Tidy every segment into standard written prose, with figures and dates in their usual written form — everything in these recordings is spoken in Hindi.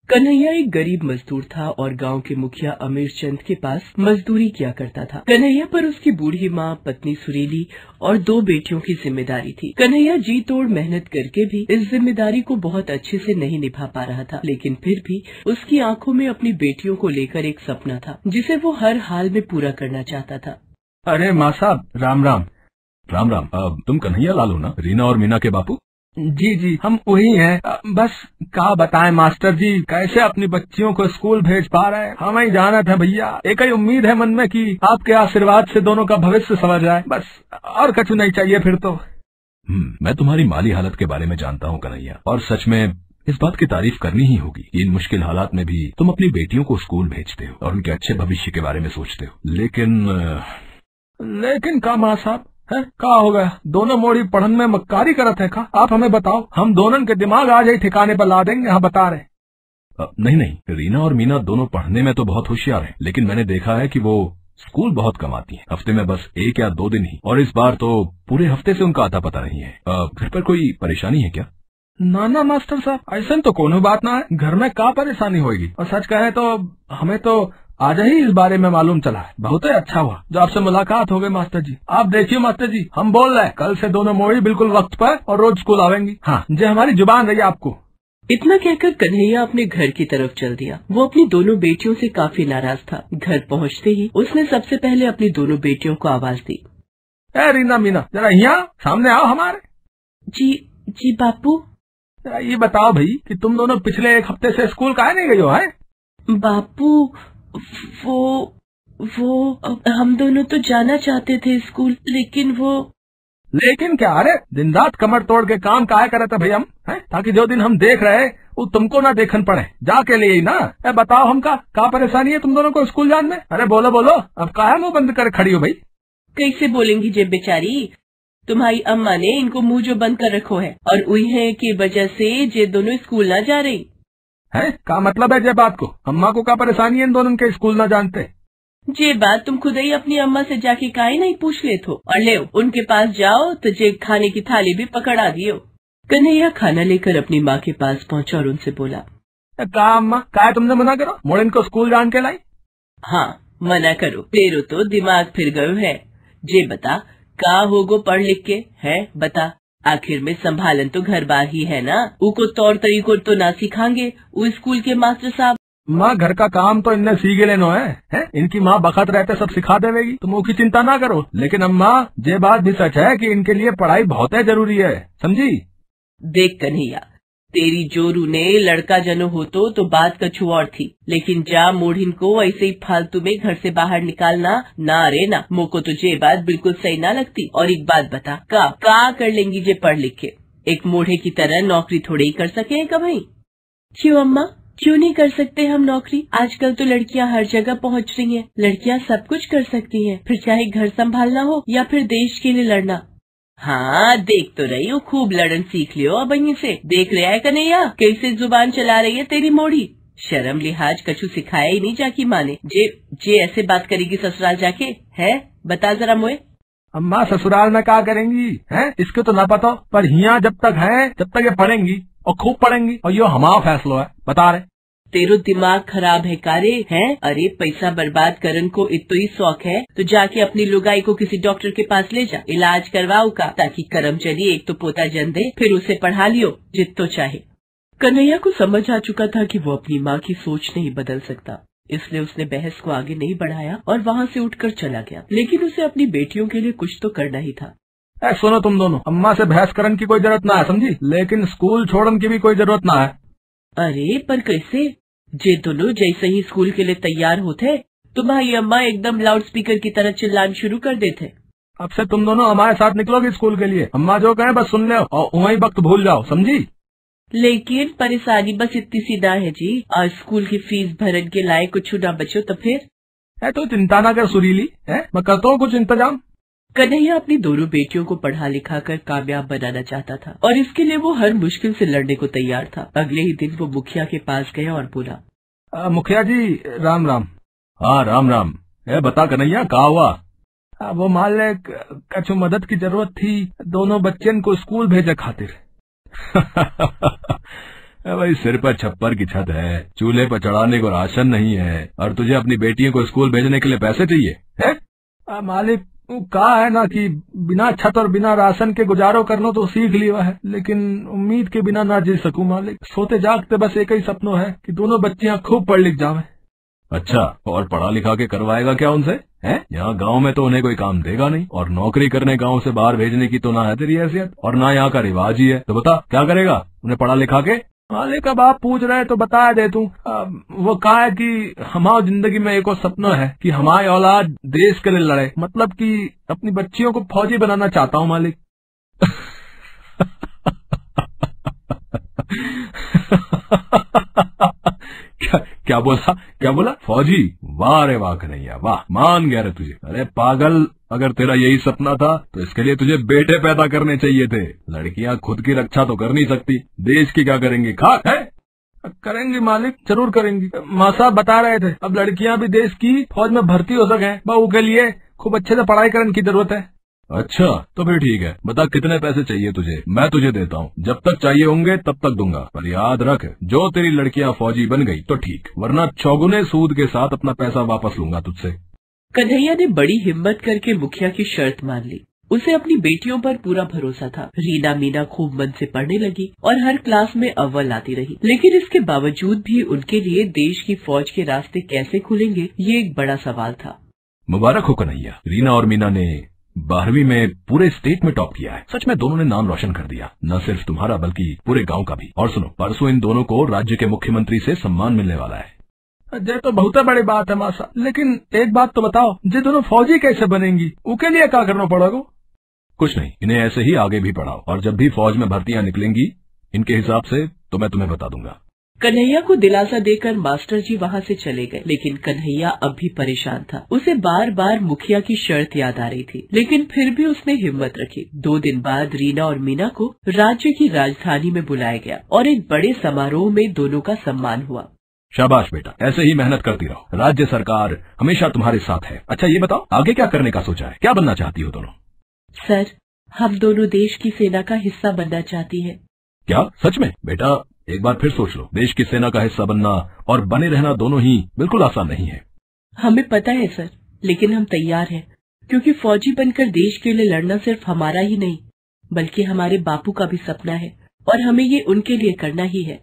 कन्हैया एक गरीब मजदूर था और गांव के मुखिया अमीर चंद के पास मजदूरी किया करता था। कन्हैया पर उसकी बूढ़ी माँ, पत्नी सुरीली और 2 बेटियों की जिम्मेदारी थी। कन्हैया जी तोड़ मेहनत करके भी इस जिम्मेदारी को बहुत अच्छे से नहीं निभा पा रहा था, लेकिन फिर भी उसकी आंखों में अपनी बेटियों को लेकर एक सपना था जिसे वो हर हाल में पूरा करना चाहता था। अरे माँ साहब, राम राम। राम राम। तुम कन्हैया लाल हो ना, रीना और मीना के बापू? जी जी, हम वही हैं। बस क्या बताएं मास्टर जी, कैसे अपनी बच्चियों को स्कूल भेज पा रहे हैं। हमें ही जाना था भैया। एक ही उम्मीद है मन में कि आपके आशीर्वाद से दोनों का भविष्य संवर जाए, बस और कुछ नहीं चाहिए फिर तो। मैं तुम्हारी माली हालत के बारे में जानता हूँ कन्हैया, और सच में इस बात की तारीफ करनी ही होगी कि इन मुश्किल हालात में भी तुम अपनी बेटियों को स्कूल भेजते हो और उनके अच्छे भविष्य के बारे में सोचते हो। लेकिन का माँ साहब है, का हो गया? दोनों मोड़ी पढ़न में मक्कारी करत है का? आप हमें बताओ, हम दोनों के दिमाग आज ही ठिकाने पर ला देंगे। हाँ बता रहे। नहीं, रीना और मीना दोनों पढ़ने में तो बहुत होशियार हैं, लेकिन मैंने देखा है कि वो स्कूल बहुत कम आती हैं। हफ्ते में बस 1 या 2 दिन ही, और इस बार तो पूरे हफ्ते से उनका आता पता नहीं है। घर पर कोई परेशानी है क्या? ना मास्टर साहब, ऐसा तो कोनो बात ना है। घर में क्या परेशानी होगी? और सच कहे तो हमें तो आज ही इस बारे में मालूम चला है। बहुत ही अच्छा हुआ जो आपसे मुलाकात हो गई मास्टर जी। आप देखिए मास्टर जी, हम बोल रहे हैं कल से दोनों मोड़ी बिल्कुल वक्त पर और रोज स्कूल आवेंगी। हाँ, जो हमारी जुबान रही आपको। इतना कहकर कन्हैया अपने घर की तरफ चल दिया। वो अपनी दोनों बेटियों से काफी नाराज था। घर पहुँचते ही उसने सबसे पहले अपनी दोनों बेटियों को आवाज दी। रीना मीना, जरा यहाँ सामने आओ हमारे। जी बापू। ये बताओ भाई कि तुम दोनों पिछले 1 हफ्ते से स्कूल काहे नहीं गई हो? है बापू, वो हम दोनों तो जाना चाहते थे स्कूल, लेकिन क्या? अरे दिन रात कमर तोड़ के काम काहे करे थे भाई हम, हैं? ताकि जो दिन हम देख रहे वो तुमको ना देखन पड़े, जाके लिए ही ना। बताओ हमका क्या परेशानी है तुम दोनों को स्कूल जाने में? अरे बोलो, अब काहे मुंह बंद कर खड़ी हो भाई? कैसे बोलेंगी जे बेचारी, तुम्हारी अम्मा ने इनको मुंह जो बंद कर रखो है, और उन्हीं की वजह से जे दोनों स्कूल ना जा रही है। क्या मतलब है जे बात को? अम्मा को क्या परेशानी है इन दोनों के स्कूल ना जानते? जे बात तुम खुद ही अपनी अम्मा से जाके काहे नहीं पूछ ले तो, और ले उनके पास जाओ तो जे खाने की थाली भी पकड़ा दियो। कन्हैया खाना लेकर अपनी माँ के पास पहुँचा और उनसे बोला, का अम्मा, का तुमने मना करो मोड़ इनको स्कूल जान के लाई? हाँ मना करो, तेरो तो दिमाग फिर गयो है। जे बता का होगो पढ़ लिख के है, बता। आखिर में संभालन तो घर बार ही है ना, उको तौर तरीको तो ना सिखाएंगे वो स्कूल के मास्टर साहब। माँ घर का काम तो इनने सीखे लेनो है? इनकी माँ बखत रहते सब सिखा देवेगी, तुम उसकी चिंता ना करो। लेकिन अम्मा ये बात भी सच है कि इनके लिए पढ़ाई बहुत है जरूरी है, समझी? देख कन्हैया, तेरी जोरू ने लड़का जनो हो तो बात कछु और थी, लेकिन जा मोढ़िन को ऐसे ही फालतू में घर से बाहर निकालना ना रे ना, मोको तो ये बात बिल्कुल सही ना लगती। और एक बात बता, का कर लेंगी जे पढ़ लिख के? एक मोढ़े की तरह नौकरी थोड़ी ही कर सके कभी? क्यों अम्मा, क्यों नहीं कर सकते हम नौकरी? आजकल तो लड़कियां हर जगह पहुंच रही हैं। लड़कियां सब कुछ कर सकती हैं, फिर चाहे घर संभालना हो या फिर देश के लिए लड़ना। हाँ देख तो रही हूँ, खूब लड़न सीख लियो अब यहीं से। देख रहा है कन्हैया कैसे जुबान चला रही है तेरी मोड़ी। शर्म लिहाज कछु सिखाया ही नहीं जाकी माँ ने। जे ऐसे बात करेगी ससुराल जाके, है बता जरा मोए। अम्मा ससुराल में क्या करेंगी है इसके तो ना पता, पर यहाँ जब तक ये पढ़ेंगी और खूब पढ़ेंगी, और यो हमारा फैसला है, बता रहे। तेरो दिमाग खराब है कारे है? अरे पैसा बर्बाद करन को इतो ही शौक है तो जाके अपनी लुगाई को किसी डॉक्टर के पास ले जा, इलाज करवाओ का, ताकि करम चली एक तो पोता जन दे, फिर उसे पढ़ा लियो जितो चाहे। कन्हैया को समझ आ चुका था कि वो अपनी माँ की सोच नहीं बदल सकता, इसलिए उसने बहस को आगे नहीं बढ़ाया और वहाँ से उठकर चला गया। लेकिन उसे अपनी बेटियों के लिए कुछ तो करना ही था। सुनो तुम दोनों, अम्मा से बहस करने की कोई जरूरत ना है, समझी? लेकिन स्कूल छोड़ने की भी कोई जरूरत ना है। अरे पर कैसे? जे दोनों जैसे ही स्कूल के लिए तैयार होते तुम्हारी अम्मा एकदम लाउड स्पीकर की तरह चिल्लाना शुरू कर देते। अब से तुम दोनों हमारे साथ निकलोगे स्कूल के लिए, अम्मा जो कहे बस सुन लो और वही वक्त भूल जाओ, समझी? लेकिन परेशानी बस इतनी सी ना है जी, और स्कूल की फीस भरन के लायक कुछ ना बचो तो फिर? है तो चिंता ना कर सुरीली, है मैं करता हूँ कुछ इंतजाम। कन्हैया अपनी दोनों बेटियों को पढ़ा लिखा कर कामयाब बनाना चाहता था और इसके लिए वो हर मुश्किल से लड़ने को तैयार था। अगले ही दिन वो मुखिया के पास गया और बोला, मुखिया जी राम राम। हाँ राम राम। बता कन्हैया क्या हुआ? वो मालिक कछु मदद की जरूरत थी, दोनों बच्चन को स्कूल भेजे खातिर। भाई सिर पर छप्पर की छत है, चूल्हे पर चढ़ाने को राशन नहीं है, और तुझे अपनी बेटियों को स्कूल भेजने के लिए पैसे चाहिए है? मालिक कहा है ना कि बिना छत और बिना राशन के गुजारो करना तो सीख लिया है, लेकिन उम्मीद के बिना ना जी सकूं मालिक। सोते जागते बस एक ही सपनों है कि दोनों बच्चियां खूब पढ़ लिख जावें। अच्छा, और पढ़ा लिखा के करवाएगा क्या उनसे? हैं? यहाँ गांव में तो उन्हें कोई काम देगा नहीं, और नौकरी करने गांव से बाहर भेजने की तो ना है तेरी हैसियत, और ना यहाँ का रिवाज ही है। तो बता क्या करेगा उन्हें पढ़ा लिखा के? मालिक अब आप पूछ रहे तो बता दे तू। वो कहा है कि हमारी जिंदगी में एक और सपना है कि हमारी औलाद देश के लिए लड़े, मतलब कि अपनी बच्चियों को फौजी बनाना चाहता हूँ मालिक। क्या बोला? क्या बोला? फौजी? वाह रे वाह कन्हैया वाह, मान गया रे तुझे। अरे पागल, अगर तेरा यही सपना था तो इसके लिए तुझे बेटे पैदा करने चाहिए थे। लड़कियां खुद की रक्षा तो कर नहीं सकती, देश की क्या करेंगी? खाक है? करेंगी मालिक, जरूर करेंगी। माँ साहब बता रहे थे अब लड़कियां भी देश की फौज में भर्ती हो सके, बहू के लिए खूब अच्छे से पढ़ाई करने की जरूरत है। अच्छा तो फिर ठीक है, बता कितने पैसे चाहिए तुझे, मैं तुझे देता हूँ। जब तक चाहिए होंगे तब तक दूंगा, पर याद रख जो तेरी लड़कियां फौजी बन गई तो ठीक, वरना चौगुने सूद के साथ अपना पैसा वापस लूंगा तुझसे। कन्हैया ने बड़ी हिम्मत करके मुखिया की शर्त मान ली। उसे अपनी बेटियों पर पूरा भरोसा था। रीना मीना खूब मन से पढ़ने लगी और हर क्लास में अव्वल आती रही, लेकिन इसके बावजूद भी उनके लिए देश की फौज के रास्ते कैसे खुलेंगे, ये एक बड़ा सवाल था। मुबारक हो कन्हैया, रीना और मीना ने 12वीं में पूरे स्टेट में टॉप किया है। सच में दोनों ने नाम रोशन कर दिया, न सिर्फ तुम्हारा बल्कि पूरे गांव का भी। और सुनो, परसों इन दोनों को राज्य के मुख्यमंत्री से सम्मान मिलने वाला है। ये तो बहुत बड़ी बात है मासा, लेकिन एक बात तो बताओ, ये दोनों फौजी कैसे बनेंगी? उसके लिए क्या करना पड़ेगा? कुछ नहीं, इन्हें ऐसे ही आगे भी पढ़ाओ, और जब भी फौज में भर्तियां निकलेंगी इनके हिसाब से तो मैं तुम्हें बता दूंगा। कन्हैया को दिलासा देकर मास्टर जी वहाँ से चले गए, लेकिन कन्हैया अब भी परेशान था। उसे बार बार मुखिया की शर्त याद आ रही थी, लेकिन फिर भी उसने हिम्मत रखी। 2 दिन बाद रीना और मीना को राज्य की राजधानी में बुलाया गया और एक बड़े समारोह में दोनों का सम्मान हुआ। शाबाश बेटा, ऐसे ही मेहनत करती रहो, राज्य सरकार हमेशा तुम्हारे साथ है। अच्छा ये बताओ, आगे क्या करने का सोचा है? क्या बनना चाहती हो दोनों? सर, हम दोनों देश की सेना का हिस्सा बनना चाहती है। क्या सच में? बेटा एक बार फिर सोच लो, देश की सेना का हिस्सा बनना और बने रहना दोनों ही बिल्कुल आसान नहीं है। हमें पता है सर, लेकिन हम तैयार हैं, क्योंकि फौजी बनकर देश के लिए लड़ना सिर्फ हमारा ही नहीं बल्कि हमारे बापू का भी सपना है, और हमें ये उनके लिए करना ही है।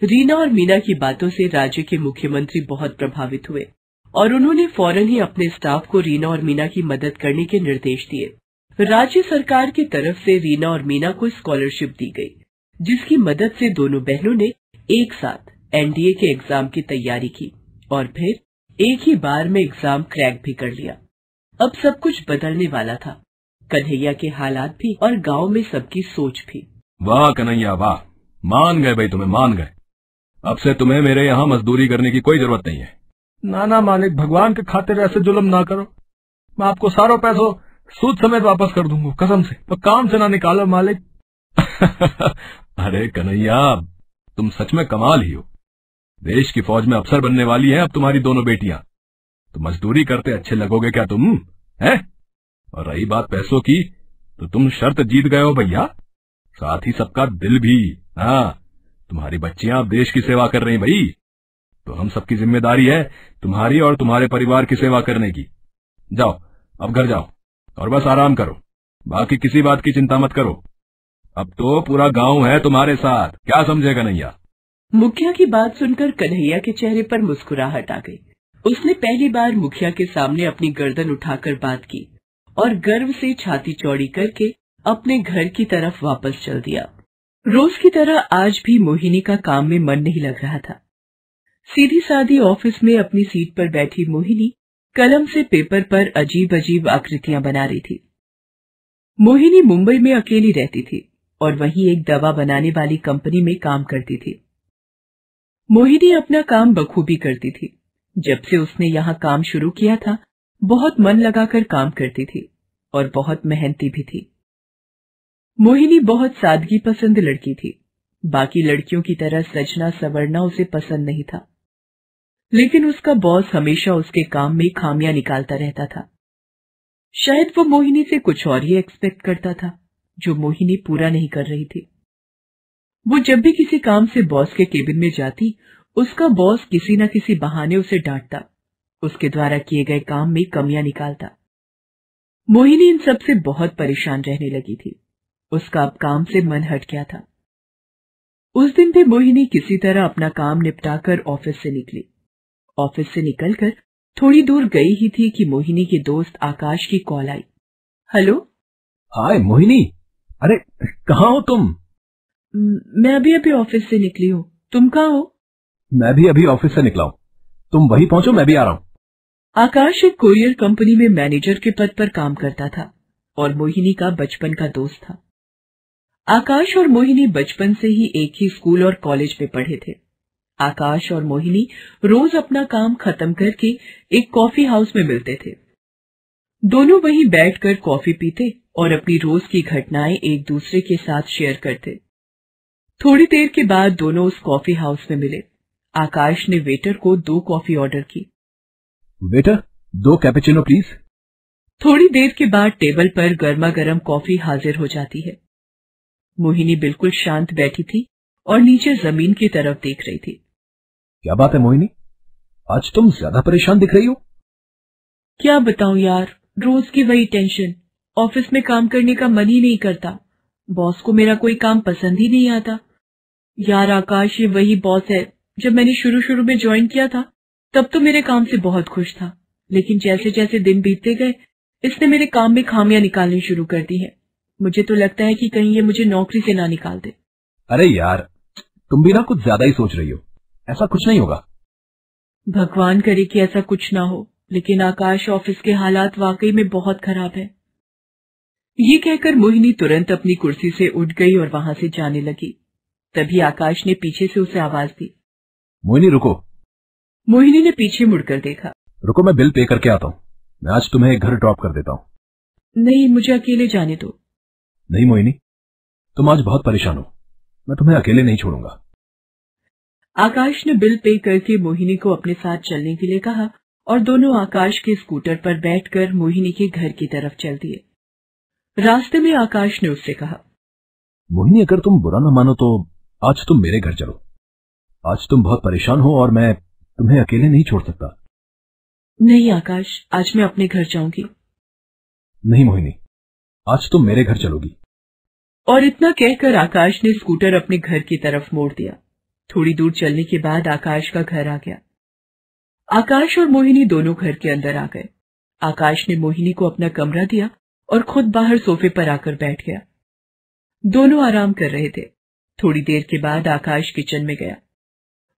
रीना और मीना की बातों से राज्य के मुख्यमंत्री बहुत प्रभावित हुए और उन्होंने फौरन ही अपने स्टाफ को रीना और मीना की मदद करने के निर्देश दिए। राज्य सरकार की तरफ से रीना और मीना को स्कॉलरशिप दी गई, जिसकी मदद से दोनों बहनों ने एक साथ एनडीए के एग्जाम की तैयारी की और फिर एक ही बार में एग्जाम क्रैक भी कर लिया। अब सब कुछ बदलने वाला था, कन्हैया के हालात भी और गांव में सबकी सोच भी। वाह कन्हैया वाह, मान गए भाई, तुम्हें मान गए। अब से तुम्हें मेरे यहाँ मजदूरी करने की कोई जरूरत नहीं है। ना मालिक, भगवान के खातिर ऐसे जुल्म ना करो। मैं आपको सारों पैसों सूद समेत वापस कर दूंगा, कसम से। तो काम से ना निकालो मालिक। अरे कन्हैया, तुम सच में कमाल ही हो। देश की फौज में अफसर बनने वाली हैं अब तुम्हारी दोनों बेटियां, तो मजदूरी करते अच्छे लगोगे क्या तुम? हैं? और रही बात पैसों की, तो तुम शर्त जीत गए हो भैया, साथ ही सबका दिल भी। हाँ, तुम्हारी बच्चियां अब देश की सेवा कर रही भाई, तो हम सबकी जिम्मेदारी है तुम्हारी और तुम्हारे परिवार की सेवा करने की। जाओ अब घर जाओ और बस आराम करो, बाकी किसी बात की चिंता मत करो। अब तो पूरा गांव है तुम्हारे साथ, क्या समझे कन्हैया? मुखिया की बात सुनकर कन्हैया के चेहरे पर मुस्कुराहट आ गई। उसने पहली बार मुखिया के सामने अपनी गर्दन उठाकर बात की और गर्व से छाती चौड़ी करके अपने घर की तरफ वापस चल दिया। रोज की तरह आज भी मोहिनी का काम में मन नहीं लग रहा था। सीधी सादी ऑफिस में अपनी सीट पर बैठी मोहिनी कलम से पेपर पर अजीब अजीब आकृतियां बना रही थी। मोहिनी मुंबई में अकेली रहती थी और वहीं एक दवा बनाने वाली कंपनी में काम करती थी। मोहिनी अपना काम बखूबी करती थी। जब से उसने यहाँ काम शुरू किया था, बहुत मन लगाकर काम करती थी और बहुत मेहनती भी थी। मोहिनी बहुत सादगी पसंद लड़की थी। बाकी लड़कियों की तरह सजना संवरना उसे पसंद नहीं था, लेकिन उसका बॉस हमेशा उसके काम में खामियां निकालता रहता था। शायद वो मोहिनी से कुछ और ही एक्सपेक्ट करता था, जो मोहिनी पूरा नहीं कर रही थी। वो जब भी किसी काम से बॉस के केबिन में जाती, उसका बॉस किसी न किसी बहाने उसे डांटता, उसके द्वारा किए गए काम में कमियां निकालता। मोहिनी इन सब से बहुत परेशान रहने लगी थी। उसका अब काम से मन हट गया था। उस दिन भी मोहिनी किसी तरह अपना काम निपटाकर ऑफिस से निकली। ऑफिस से निकलकर थोड़ी दूर गई ही थी कि मोहिनी के दोस्त आकाश की कॉल आई। हेलो। हाय मोहिनी, अरे कहाँ हो तुम? मैं अभी अभी ऑफिस से निकली हूँ। तुम कहाँ हो? मैं भी अभी ऑफिस से निकला हूँ। तुम वहीं पहुंचो, मैं भी आ रहा हूँ। आकाश एक कोरियर कंपनी में मैनेजर के पद पर काम करता था और मोहिनी का बचपन का दोस्त था। आकाश और मोहिनी बचपन से ही एक ही स्कूल और कॉलेज में पढ़े थे। आकाश और मोहिनी रोज अपना काम खत्म करके एक कॉफी हाउस में मिलते थे। दोनों वहीं बैठकर कॉफी पीते और अपनी रोज की घटनाएं एक दूसरे के साथ शेयर करते। थोड़ी देर के बाद दोनों उस कॉफी हाउस में मिले। आकाश ने वेटर को 2 कॉफी ऑर्डर की। Waiter, 2 cappuccino please. थोड़ी देर के बाद टेबल पर गर्मा गर्म कॉफी हाजिर हो जाती है। मोहिनी बिल्कुल शांत बैठी थी और नीचे जमीन की तरफ देख रही थी। क्या बात है मोहिनी, आज तुम ज्यादा परेशान दिख रही हो। क्या बताऊं यार, रोज की वही टेंशन। ऑफिस में काम करने का मन ही नहीं करता। बॉस को मेरा कोई काम पसंद ही नहीं आता। यार आकाश, ये वही बॉस है। जब मैंने शुरू में ज्वाइन किया था तब तो मेरे काम से बहुत खुश था, लेकिन जैसे जैसे दिन बीतते गए इसने मेरे काम में खामियां निकालनी शुरू कर दी है। मुझे तो लगता है कि कहीं ये मुझे नौकरी से ना निकाल दे। अरे यार, तुम भी ना कुछ ज्यादा ही सोच रही हो। ऐसा कुछ नहीं होगा। भगवान करे कि ऐसा कुछ ना हो, लेकिन आकाश, ऑफिस के हालात वाकई में बहुत खराब है। ये कहकर मोहिनी तुरंत अपनी कुर्सी से उठ गई और वहां से जाने लगी। तभी आकाश ने पीछे से उसे आवाज दी। मोहिनी रुको। मोहिनी ने पीछे मुड़कर देखा। रुको, मैं बिल पे करके आता हूँ। मैं आज तुम्हें घर ड्रॉप कर देता हूँ। नहीं, मुझे अकेले जाने दो। नहीं मोहिनी, तुम आज बहुत परेशान हो। मैं तुम्हें अकेले नहीं छोड़ूंगा। आकाश ने बिल पे करके मोहिनी को अपने साथ चलने के लिए कहा और दोनों आकाश के स्कूटर पर बैठकर मोहिनी के घर की तरफ चल दिए। रास्ते में आकाश ने उससे कहा, मोहिनी अगर तुम बुरा न मानो तो आज तुम मेरे घर चलो। आज तुम बहुत परेशान हो और मैं तुम्हें अकेले नहीं छोड़ सकता। नहीं आकाश, आज मैं अपने घर जाऊंगी। नहीं मोहिनी, आज तुम मेरे घर चलोगी। और इतना कहकर आकाश ने स्कूटर अपने घर की तरफ मोड़ दिया। थोड़ी दूर चलने के बाद आकाश का घर आ गया। आकाश और मोहिनी दोनों घर के अंदर आ गए। आकाश ने मोहिनी को अपना कमरा दिया और खुद बाहर सोफे पर आकर बैठ गया। दोनों आराम कर रहे थे। थोड़ी देर के बाद आकाश किचन में गया।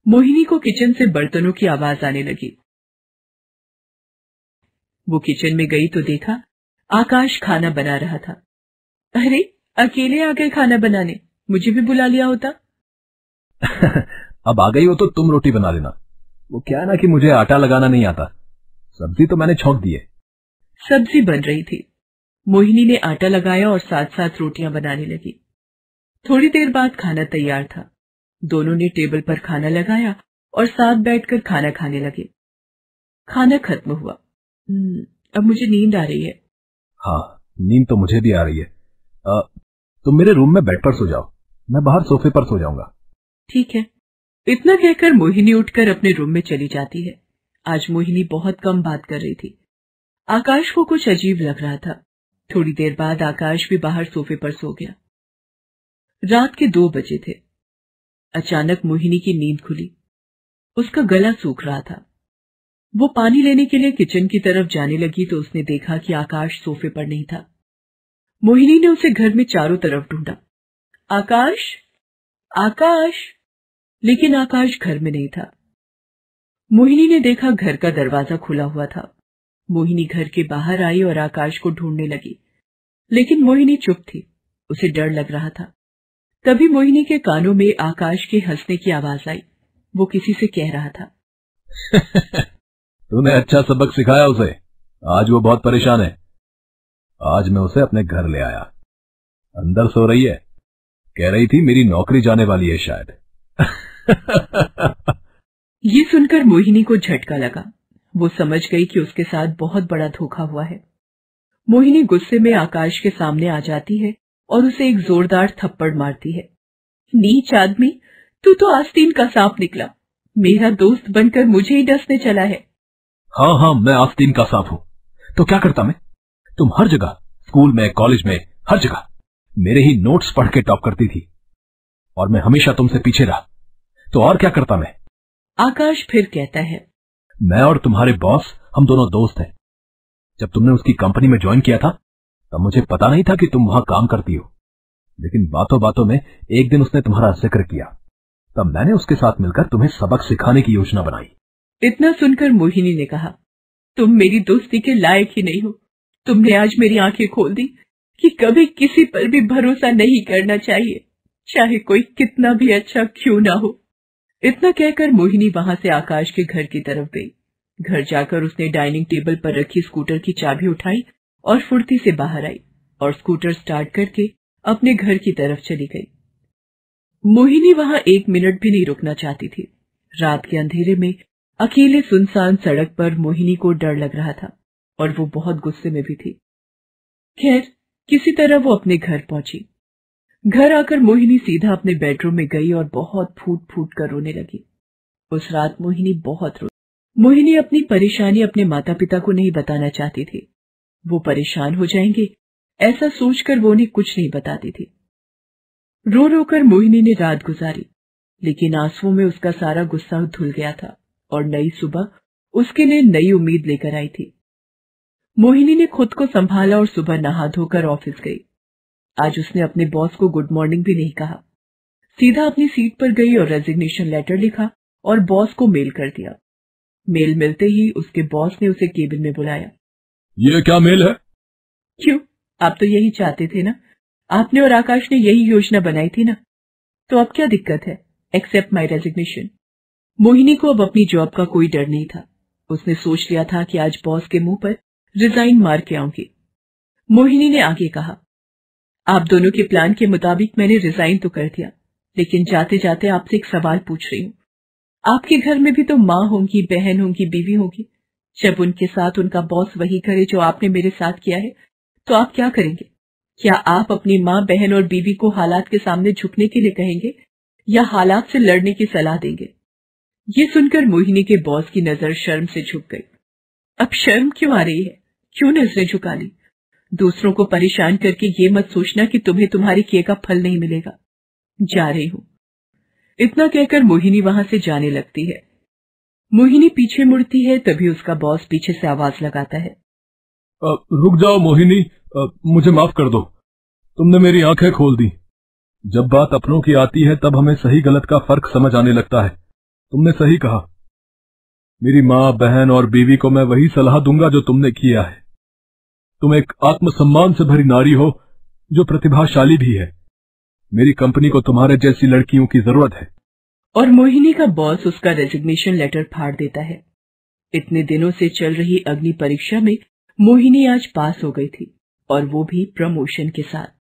मोहिनी को किचन से बर्तनों की आवाज आने लगी। वो किचन में गई तो देखा आकाश खाना बना रहा था। अरे, अकेले आ गए खाना बनाने, मुझे भी बुला लिया होता। अब आ गई हो तो तुम रोटी बना लेना। वो क्या है ना कि मुझे आटा लगाना नहीं आता। सब्जी तो मैंने छौंक दी है। सब्जी बन रही थी। मोहिनी ने आटा लगाया और साथ साथ रोटियां बनाने लगी। थोड़ी देर बाद खाना तैयार था। दोनों ने टेबल पर खाना लगाया और साथ बैठकर खाना खाने लगे। खाना खत्म हुआ। अब मुझे नींद आ रही है। हाँ, नींद तो मुझे भी आ रही है। तुम मेरे रूम में बेड पर सो जाओ, मैं बाहर सोफे पर सो जाऊंगा। ठीक है। इतना कहकर मोहिनी उठकर अपने रूम में चली जाती है। आज मोहिनी बहुत कम बात कर रही थी। आकाश को कुछ अजीब लग रहा था। थोड़ी देर बाद आकाश भी बाहर सोफे पर सो गया। रात के 2 बजे थे। अचानक मोहिनी की नींद खुली। उसका गला सूख रहा था। वो पानी लेने के लिए किचन की तरफ जाने लगी तो उसने देखा कि आकाश सोफे पर नहीं था। मोहिनी ने उसे घर में चारों तरफ ढूंढा। आकाश, आकाश, लेकिन आकाश घर में नहीं था। मोहिनी ने देखा घर का दरवाजा खुला हुआ था। मोहिनी घर के बाहर आई और आकाश को ढूंढने लगी, लेकिन मोहिनी चुप थी। उसे डर लग रहा था। तभी मोहिनी के कानों में आकाश के हंसने की आवाज आई। वो किसी से कह रहा था। तूने अच्छा सबक सिखाया उसे। आज वो बहुत परेशान है। आज मैं उसे अपने घर ले आया। अंदर सो रही है। कह रही थी मेरी नौकरी जाने वाली है शायद। ये सुनकर मोहिनी को झटका लगा। वो समझ गई कि उसके साथ बहुत बड़ा धोखा हुआ है। मोहिनी गुस्से में आकाश के सामने आ जाती है और उसे एक जोरदार थप्पड़ मारती है। नीच आदमी, तू तो आस्तीन का सांप निकला। मेरा दोस्त बनकर मुझे ही डसने चला है। हाँ हाँ, मैं आस्तीन का सांप हूँ तो क्या करता मैं? तुम हर जगह, स्कूल में, कॉलेज में, हर जगह मेरे ही नोट्स पढ़ के टॉप करती थी और मैं हमेशा तुमसे पीछे रहा, तो और क्या करता मैं? आकाश फिर कहता है, मैं और तुम्हारे बॉस, हम दोनों दोस्त हैं। जब तुमने उसकी कंपनी में ज्वाइन किया था तब मुझे पता नहीं था कि तुम वहां काम करती हो, लेकिन बातों बातों में एक दिन उसने तुम्हारा जिक्र किया, तब मैंने उसके साथ मिलकर तुम्हें सबक सिखाने की योजना बनाई। इतना सुनकर मोहिनी ने कहा, तुम मेरी दोस्ती के लायक ही नहीं हो। तुमने आज मेरी आंखें खोल दी कि कभी किसी पर भी भरोसा नहीं करना चाहिए, चाहे कोई कितना भी अच्छा क्यों ना हो। इतना कहकर मोहिनी वहां से आकाश के घर की तरफ गई। घर जाकर उसने डाइनिंग टेबल पर रखी स्कूटर की चाबी उठाई और फुर्ती से बाहर आई और स्कूटर स्टार्ट करके अपने घर की तरफ चली गई। मोहिनी वहां 1 मिनट भी नहीं रुकना चाहती थी। रात के अंधेरे में अकेले सुनसान सड़क पर मोहिनी को डर लग रहा था और वो बहुत गुस्से में भी थी। खैर, किसी तरह वो अपने घर पहुंची। घर आकर मोहिनी सीधा अपने बेडरूम में गई और बहुत फूट फूट कर रोने लगी। उस रात मोहिनी बहुत रोई। मोहिनी अपनी परेशानी अपने माता पिता को नहीं बताना चाहती थी। वो परेशान हो जाएंगे, ऐसा सोचकर वो उन्हें कुछ नहीं बताती थी। रो रो कर मोहिनी ने रात गुजारी, लेकिन आंसुओं में उसका सारा गुस्सा धुल गया था और नई सुबह उसके लिए नई उम्मीद लेकर आई थी। मोहिनी ने खुद को संभाला और सुबह नहा धोकर ऑफिस गई। आज उसने अपने बॉस को गुड मॉर्निंग भी नहीं कहा, सीधा अपनी सीट पर गई और रेजिग्नेशन लेटर लिखा और बॉस को मेल कर दिया। मेल मिलते ही उसके बॉस ने उसे केबिन में बुलाया। ये क्या मेल है? क्यों, आप तो यही चाहते थे ना? आपने और आकाश ने यही योजना बनाई थी ना, तो अब क्या दिक्कत है? एक्सेप्ट माई रेजिग्नेशन। मोहिनी को अब अपनी जॉब का कोई डर नहीं था। उसने सोच लिया था कि आज बॉस के मुंह पर रिजाइन मार के आऊंगी। मोहिनी ने आगे कहा, आप दोनों के प्लान के मुताबिक मैंने रिजाइन तो कर दिया, लेकिन जाते जाते आपसे एक सवाल पूछ रही हूँ। आपके घर में भी तो माँ होंगी, बहन होंगी, बीवी होगी। जब उनके साथ उनका बॉस वही करे जो आपने मेरे साथ किया है, तो आप क्या करेंगे? क्या आप अपनी माँ, बहन और बीवी को हालात के सामने झुकने के लिए कहेंगे या हालात से लड़ने की सलाह देंगे? ये सुनकर मोहिनी के बॉस की नजर शर्म से झुक गई। अब शर्म क्यों आ रही है? क्यों नजरें झुका ली? दूसरों को परेशान करके ये मत सोचना कि तुम्हें तुम्हारे किए का फल नहीं मिलेगा। जा रही हूँ। इतना कहकर मोहिनी वहां से जाने लगती है। मोहिनी पीछे मुड़ती है, तभी उसका बॉस पीछे से आवाज लगाता है, रुक जाओ मोहिनी, मुझे माफ कर दो, तुमने मेरी आंखें खोल दी। जब बात अपनों की आती है तब हमें सही गलत का फर्क समझ आने लगता है। तुमने सही कहा। मेरी माँ, बहन और बीवी को मैं वही सलाह दूंगा जो तुमने किया है। तुम एक आत्मसम्मान से भरी नारी हो जो प्रतिभाशाली भी है। मेरी कंपनी को तुम्हारे जैसी लड़कियों की जरूरत है। और मोहिनी का बॉस उसका रेजिग्नेशन लेटर फाड़ देता है। इतने दिनों से चल रही अग्नि परीक्षा में मोहिनी आज पास हो गई थी, और वो भी प्रमोशन के साथ।